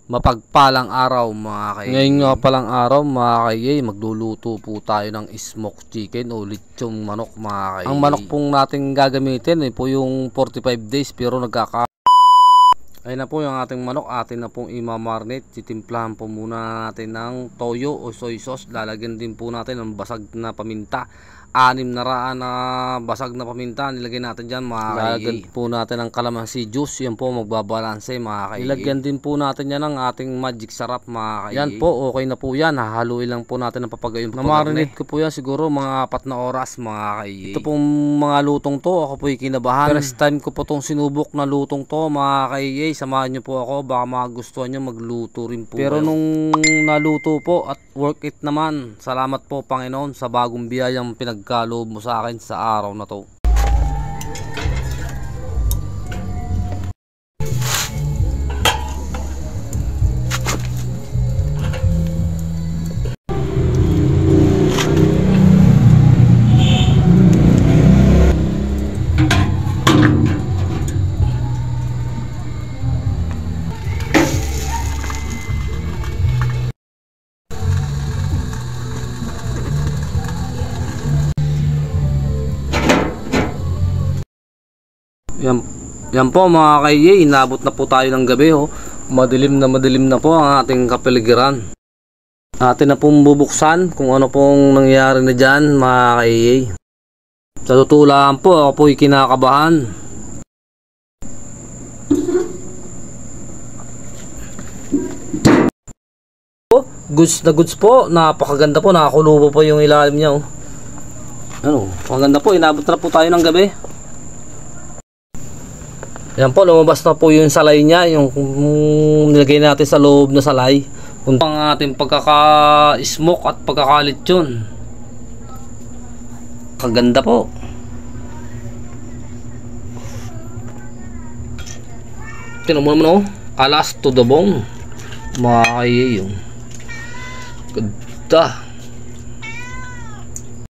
Mapagpalang araw mga kay. Ngayon nga palang araw mga kay, magluluto po tayo ng smoked chicken o lechong manok mga kay. Ang manok pong natin gagamitin po yung 45 days pero ayun na po yung ating manok, atin na pong imamarinate. Titimplahan po muna natin ng toyo o soy sauce. Lalagyan din po natin ng basag na paminta. 6 na raan na basag na paminta nilagay natin dyan mga kay. Lalagyan po natin ng kalamansi juice. Yan po magbabalanse mga kay. Ilagyan din po natin yan ng ating magic sarap mga kay. Yan po okay na po yan. Hahaluin lang po natin ng papagayon. Namarinate ko po yan siguro mga 4 na oras mga kay. Ito pong mga lutong to ako po kinabahan. First time ko po tong sinubok na lutong to mga kay. Samahan nyo po ako, baka magustuhan nyo magluto rin po. Pero nung naluto po at work it naman, salamat po Panginoon sa bagong biyayang pinagkaloob mo sa akin sa araw na to. Yan po mga kay, inabot na po tayo ng gabi madilim na po ang ating kapaligiran. Atin na pong bubuksan kung ano pong nangyari na dyan mga kay. Sa tutulaan po ako po'y kinakabahan. Goods na goods po, napakaganda po, nakakulubo po yung ilalim niya ano, maganda po, inabot na po tayo ng gabi. Yan po, lumabas na po yung salay niya, yung nilagay natin sa loob na salay. Kung ang ating pagkaka-smoke at pagkakalit yun. Kaganda po. Tinan mo naman alas to the bone. Mga kaya yung ganda.